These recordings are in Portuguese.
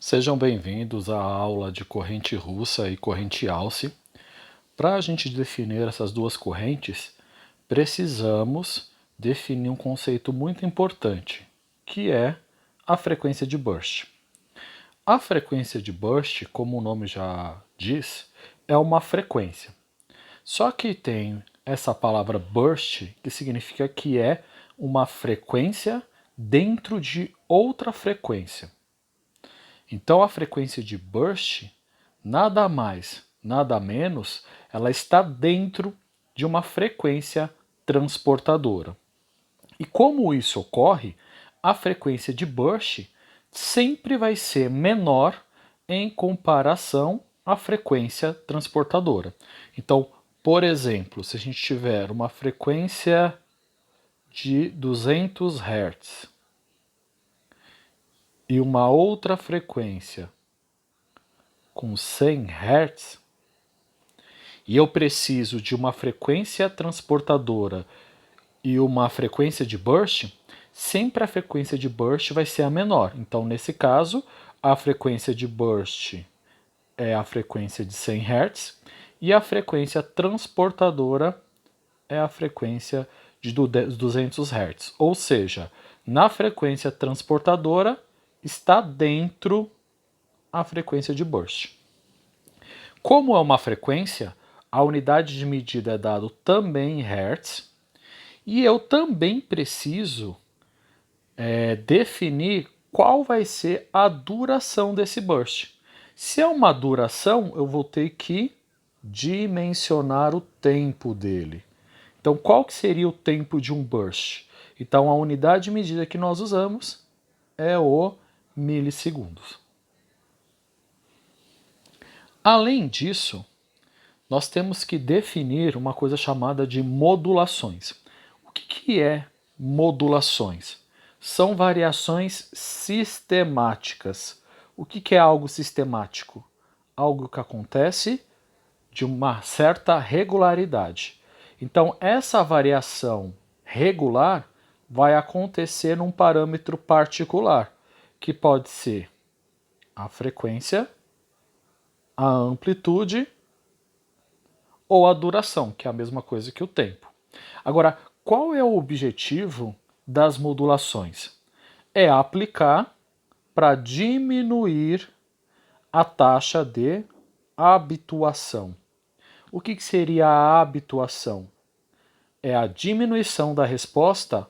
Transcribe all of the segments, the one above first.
Sejam bem-vindos à aula de corrente russa e corrente Alce. Para a gente definir essas duas correntes, precisamos definir um conceito muito importante, que é a frequência de burst. A frequência de burst, como o nome já diz, é uma frequência. Só que tem essa palavra burst, que significa que é uma frequência dentro de outra frequência. Então a frequência de burst, nada mais, nada menos, ela está dentro de uma frequência transportadora. E como isso ocorre, a frequência de burst sempre vai ser menor em comparação à frequência transportadora. Então, por exemplo, se a gente tiver uma frequência de 200 Hz e uma outra frequência com 100 Hz, e eu preciso de uma frequência transportadora e uma frequência de burst, sempre a frequência de burst vai ser a menor. Então, nesse caso, a frequência de burst é a frequência de 100 Hz e a frequência transportadora é a frequência de 200 Hz. Ou seja, na frequência transportadora está dentro a frequência de burst. Como é uma frequência, a unidade de medida é dado também em Hertz, e eu também preciso definir qual vai ser a duração desse burst. Se é uma duração, eu vou ter que dimensionar o tempo dele. Então, qual que seria o tempo de um burst? Então, a unidade de medida que nós usamos é o milissegundos. Além disso, nós temos que definir uma coisa chamada de modulações. O que é modulações? São variações sistemáticas. O que é algo sistemático? Algo que acontece de uma certa regularidade. Então, essa variação regular vai acontecer num parâmetro particular, que pode ser a frequência, a amplitude ou a duração, que é a mesma coisa que o tempo. Agora, qual é o objetivo das modulações? É aplicar para diminuir a taxa de habituação. O que seria a habituação? É a diminuição da resposta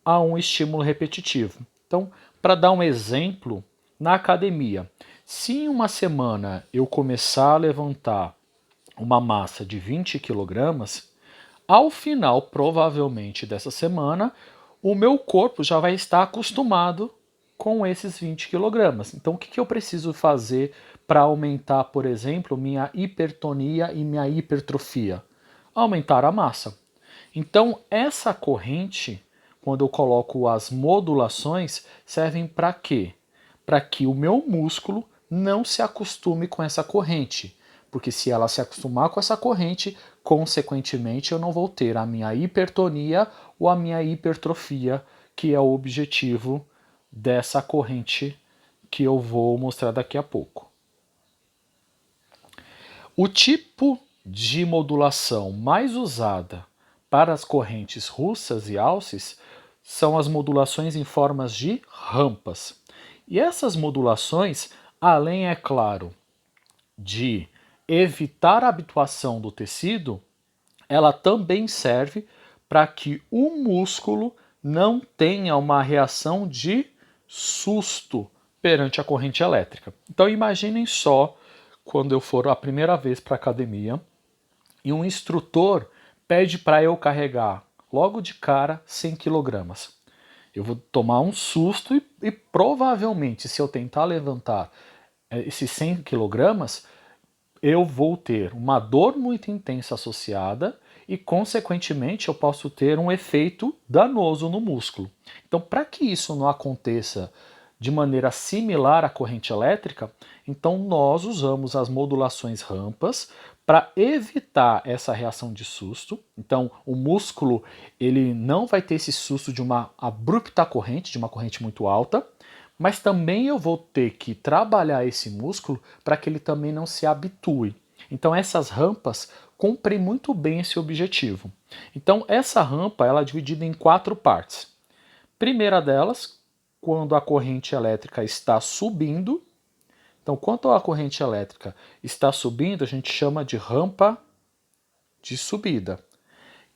a um estímulo repetitivo. Então, para dar um exemplo, na academia, se em uma semana eu começar a levantar uma massa de 20 kg, ao final, provavelmente, dessa semana, o meu corpo já vai estar acostumado com esses 20 kg. Então, o que eu preciso fazer para aumentar, por exemplo, minha hipertonia e minha hipertrofia? Aumentar a massa. Então, essa corrente, quando eu coloco as modulações, servem para quê? Para que o meu músculo não se acostume com essa corrente. Porque se ela se acostumar com essa corrente, consequentemente eu não vou ter a minha hipertonia ou a minha hipertrofia, que é o objetivo dessa corrente que eu vou mostrar daqui a pouco. O tipo de modulação mais usada para as correntes russas e alces são as modulações em formas de rampas. E essas modulações, além, é claro, de evitar a habituação do tecido, ela também serve para que o músculo não tenha uma reação de susto perante a corrente elétrica. Então imaginem só quando eu for a primeira vez para a academia e um instrutor pede para eu carregar logo de cara 100 kg. Eu vou tomar um susto e provavelmente, se eu tentar levantar esses 100 kg, eu vou ter uma dor muito intensa associada e, consequentemente, eu posso ter um efeito danoso no músculo. Então, para que isso não aconteça de maneira similar à corrente elétrica, então nós usamos as modulações rampas para evitar essa reação de susto. Então, o músculo ele não vai ter esse susto de uma abrupta corrente, de uma corrente muito alta, mas também eu vou ter que trabalhar esse músculo para que ele também não se habitue. Então essas rampas cumprem muito bem esse objetivo. Então essa rampa ela é dividida em 4 partes. Primeira delas, quando a corrente elétrica está subindo. Então, quando a corrente elétrica está subindo, a gente chama de rampa de subida.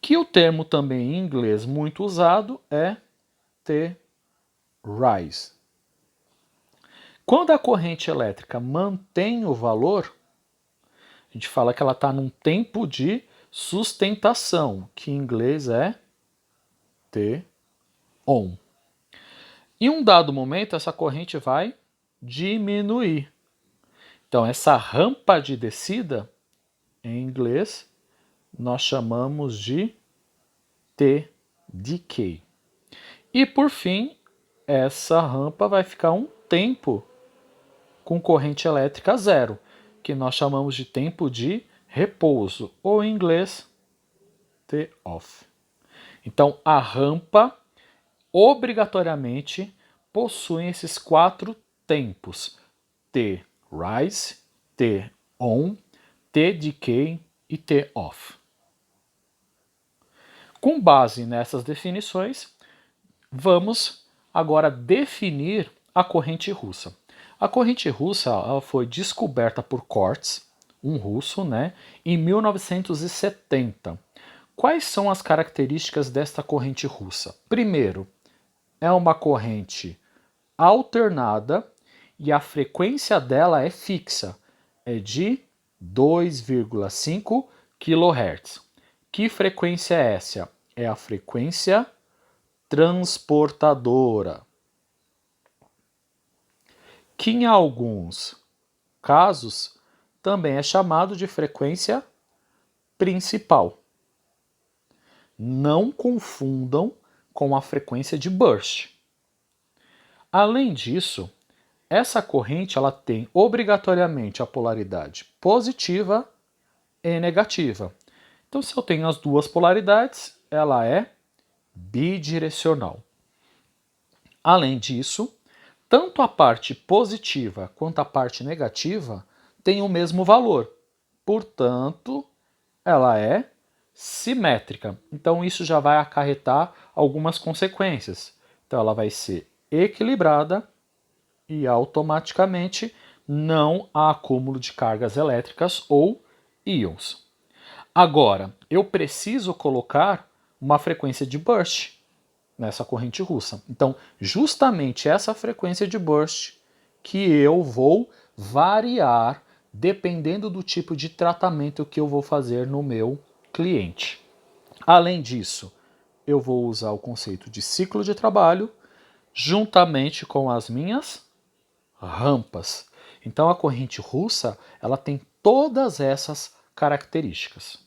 Que o termo também em inglês muito usado é T-rise. Quando a corrente elétrica mantém o valor, a gente fala que ela está num tempo de sustentação, que em inglês é T-on. Em um dado momento, essa corrente vai diminuir. Então, essa rampa de descida, em inglês, nós chamamos de T-decay. E, por fim, essa rampa vai ficar um tempo com corrente elétrica zero, que nós chamamos de tempo de repouso, ou em inglês, T-off. Então, a rampa obrigatoriamente possui esses 4 tempos: T-rise, T-on, T-decay e T-off. Com base nessas definições, vamos agora definir a corrente russa. A corrente russa ela foi descoberta por Kortz, um russo, em 1970. Quais são as características desta corrente russa? Primeiro, é uma corrente alternada e a frequência dela é fixa, é de 2,5 kHz. Que frequência é essa? É a frequência transportadora, que em alguns casos também é chamado de frequência principal. Não confundam com a frequência de burst. Além disso, essa corrente ela tem obrigatoriamente a polaridade positiva e negativa. Então, se eu tenho as duas polaridades, ela é bidirecional. Além disso, tanto a parte positiva quanto a parte negativa têm o mesmo valor. Portanto, ela é simétrica. Então, isso já vai acarretar algumas consequências. Então, ela vai ser equilibrada e automaticamente não há acúmulo de cargas elétricas ou íons. Agora, eu preciso colocar uma frequência de burst nessa corrente russa. Então, justamente essa frequência de burst que eu vou variar dependendo do tipo de tratamento que eu vou fazer no meu cliente. Além disso, eu vou usar o conceito de ciclo de trabalho juntamente com as minhas rampas. Então, a corrente russa ela tem todas essas características.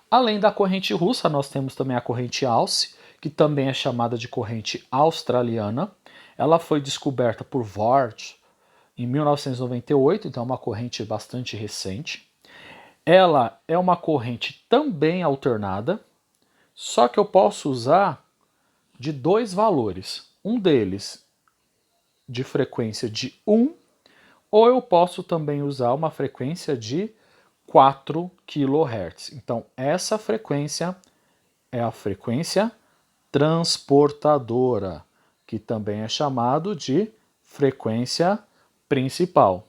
Além da corrente russa, nós temos também a corrente Alce, que também é chamada de corrente australiana. Ela foi descoberta por Vogt em 1998, então é uma corrente bastante recente. Ela é uma corrente também alternada, só que eu posso usar de 2 valores. Um deles de frequência de 1, ou eu posso também usar uma frequência de 4 kHz. Então, essa frequência é a frequência transportadora, que também é chamado de frequência principal.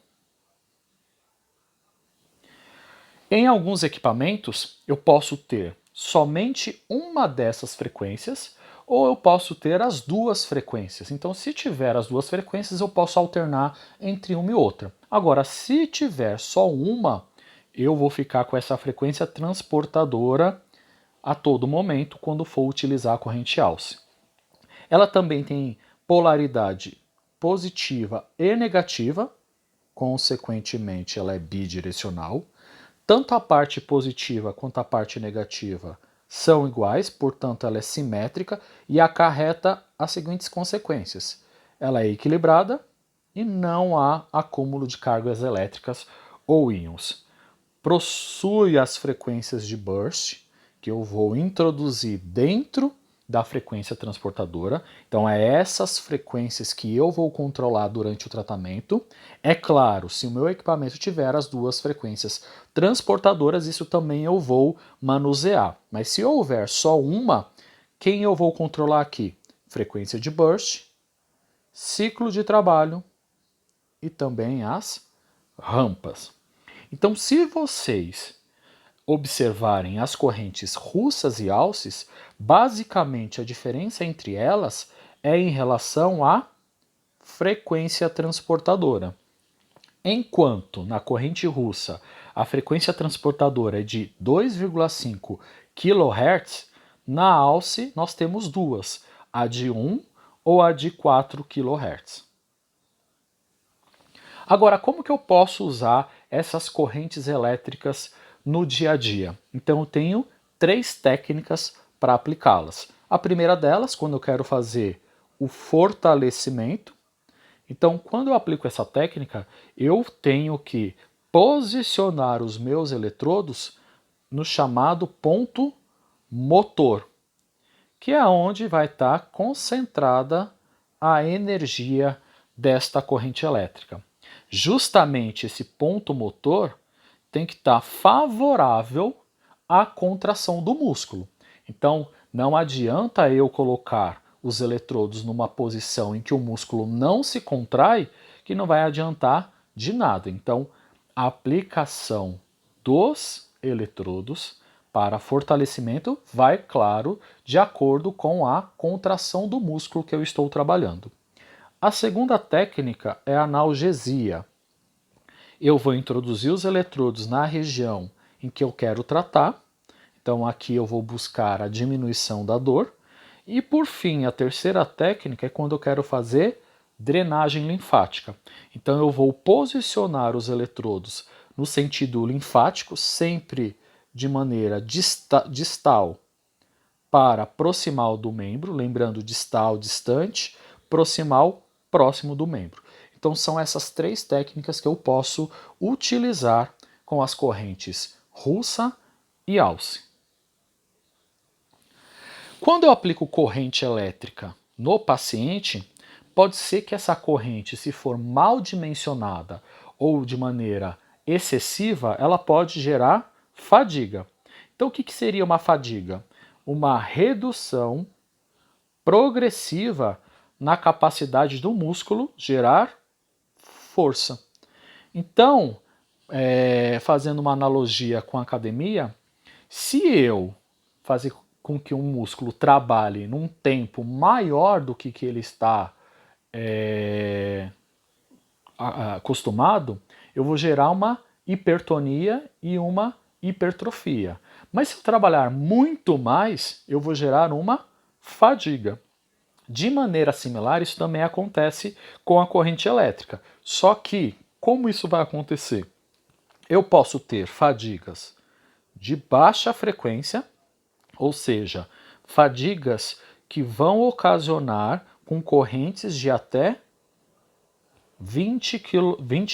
Em alguns equipamentos, eu posso ter somente uma dessas frequências, ou eu posso ter as 2 frequências. Então, se tiver as 2 frequências, eu posso alternar entre uma e outra. Agora, se tiver só uma, eu vou ficar com essa frequência transportadora a todo momento quando for utilizar a corrente Alce. Ela também tem polaridade positiva e negativa, consequentemente ela é bidirecional. Tanto a parte positiva quanto a parte negativa são iguais, portanto ela é simétrica e acarreta as seguintes consequências. Ela é equilibrada e não há acúmulo de cargas elétricas ou íons. Possui as frequências de burst, que eu vou introduzir dentro da frequência transportadora. Então, é essas frequências que eu vou controlar durante o tratamento. É claro, se o meu equipamento tiver as duas frequências transportadoras, isso também eu vou manusear. Mas se houver só uma, quem eu vou controlar aqui? Frequência de burst, ciclo de trabalho e também as rampas. Então, se vocês observarem as correntes russas e alces, basicamente a diferença entre elas é em relação à frequência transportadora. Enquanto na corrente russa a frequência transportadora é de 2,5 kHz, na alce nós temos duas, a de 1 ou a de 4 kHz. Agora, como que eu posso usar essas correntes elétricas no dia a dia? Então, eu tenho 3 técnicas para aplicá-las. A primeira delas, quando eu quero fazer o fortalecimento. Então, quando eu aplico essa técnica, eu tenho que posicionar os meus eletrodos no chamado ponto motor, que é onde vai estar concentrada a energia desta corrente elétrica. Justamente esse ponto motor tem que estar favorável à contração do músculo. Então, não adianta eu colocar os eletrodos numa posição em que o músculo não se contrai, que não vai adiantar de nada. Então, a aplicação dos eletrodos para fortalecimento vai, claro, de acordo com a contração do músculo que eu estou trabalhando. A segunda técnica é a analgesia. Eu vou introduzir os eletrodos na região em que eu quero tratar. Então aqui eu vou buscar a diminuição da dor. E por fim, a terceira técnica é quando eu quero fazer drenagem linfática. Então eu vou posicionar os eletrodos no sentido linfático, sempre de maneira distal para proximal do membro, lembrando distal distante, proximal próximo do membro. Então são essas 3 técnicas que eu posso utilizar com as correntes russa e alce. Quando eu aplico corrente elétrica no paciente, pode ser que essa corrente, se for mal dimensionada ou de maneira excessiva, ela pode gerar fadiga. Então o que seria uma fadiga? Uma redução progressiva na capacidade do músculo gerar força. Então, fazendo uma analogia com a academia, se eu fazer com que um músculo trabalhe num tempo maior do que ele está acostumado, eu vou gerar uma hipertonia e uma hipertrofia. Mas se eu trabalhar muito mais, eu vou gerar uma fadiga. De maneira similar, isso também acontece com a corrente elétrica. Só que, como isso vai acontecer? Eu posso ter fadigas de baixa frequência, ou seja, fadigas que vão ocasionar com correntes de até 20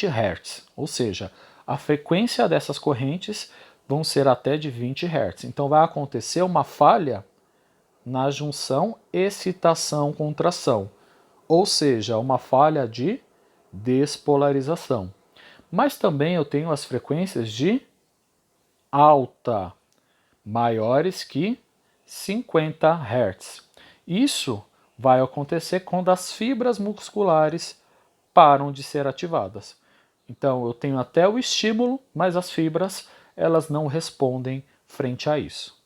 Hz, ou seja, a frequência dessas correntes vão ser até de 20 Hz. Então vai acontecer uma falha na junção excitação-contração, ou seja, uma falha de despolarização. Mas também eu tenho as frequências de alta, maiores que 50 Hz. Isso vai acontecer quando as fibras musculares param de ser ativadas. Então eu tenho até o estímulo, mas as fibras elas não respondem frente a isso.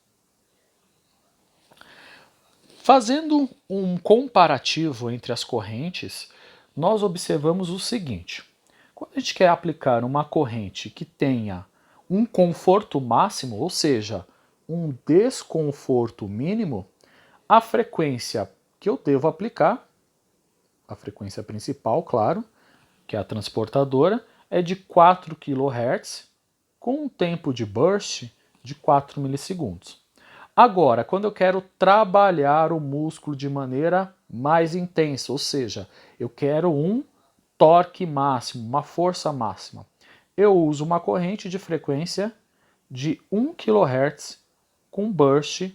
Fazendo um comparativo entre as correntes, nós observamos o seguinte: quando a gente quer aplicar uma corrente que tenha um conforto máximo, ou seja, um desconforto mínimo, a frequência que eu devo aplicar, a frequência principal, claro, que é a transportadora, é de 4 kHz, com um tempo de burst de 4 milissegundos. Agora, quando eu quero trabalhar o músculo de maneira mais intensa, ou seja, eu quero um torque máximo, uma força máxima, eu uso uma corrente de frequência de 1 kHz com burst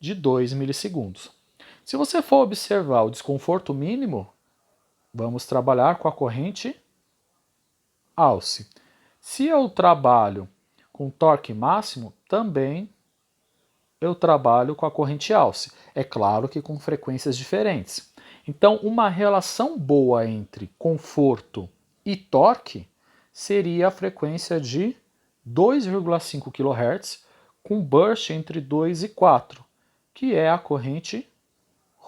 de 2 milissegundos. Se você for observar o desconforto mínimo, vamos trabalhar com a corrente alce. Se eu trabalho com torque máximo, também eu trabalho com a corrente alce. É claro que com frequências diferentes. Então, uma relação boa entre conforto e torque seria a frequência de 2,5 kHz com burst entre 2 e 4, que é a corrente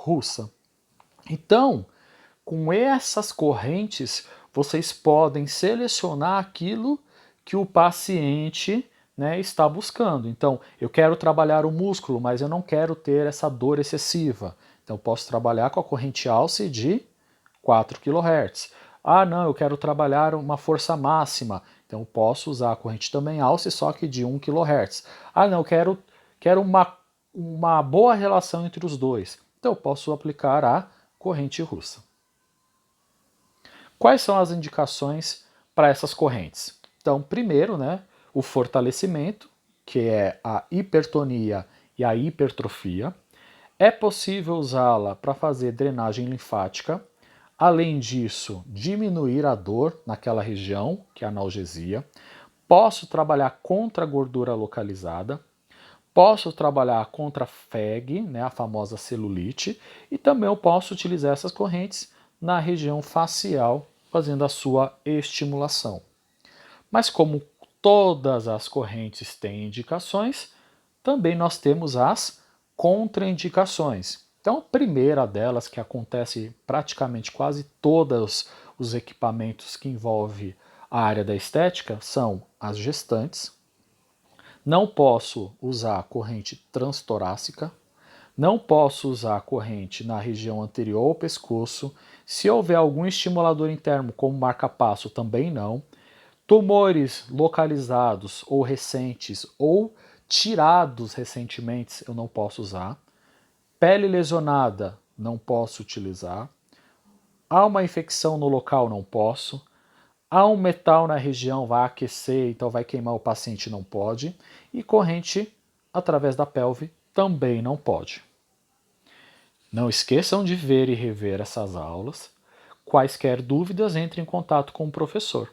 russa. Então, com essas correntes, vocês podem selecionar aquilo que o paciente, né, está buscando. Então, eu quero trabalhar o músculo, mas eu não quero ter essa dor excessiva. Então, eu posso trabalhar com a corrente alce de 4 kHz. Ah, não, eu quero trabalhar uma força máxima. Então, eu posso usar a corrente também alce, só que de 1 kHz. Ah, não, eu quero uma boa relação entre os dois. Então, eu posso aplicar a corrente russa. Quais são as indicações para essas correntes? Então, primeiro, né, o fortalecimento, que é a hipertonia e a hipertrofia. É possível usá-la para fazer drenagem linfática. Além disso, diminuir a dor naquela região, que é a analgesia. Posso trabalhar contra a gordura localizada. Posso trabalhar contra a FEG, né, a famosa celulite, e também eu posso utilizar essas correntes na região facial, fazendo a sua estimulação. Mas como todas as correntes têm indicações, também nós temos as contraindicações. Então, a primeira delas, que acontece praticamente quase todos os equipamentos que envolvem a área da estética, são as gestantes. Não posso usar a corrente transtorácica, não posso usar a corrente na região anterior ao pescoço. Se houver algum estimulador interno, como marca-passo, também não. Tumores localizados ou recentes ou tirados recentemente, eu não posso usar. Pele lesionada, não posso utilizar. Há uma infecção no local, não posso. Há um metal na região, vai aquecer, então vai queimar o paciente, não pode. E corrente através da pelve também não pode. Não esqueçam de ver e rever essas aulas. Quaisquer dúvidas, entre em contato com o professor.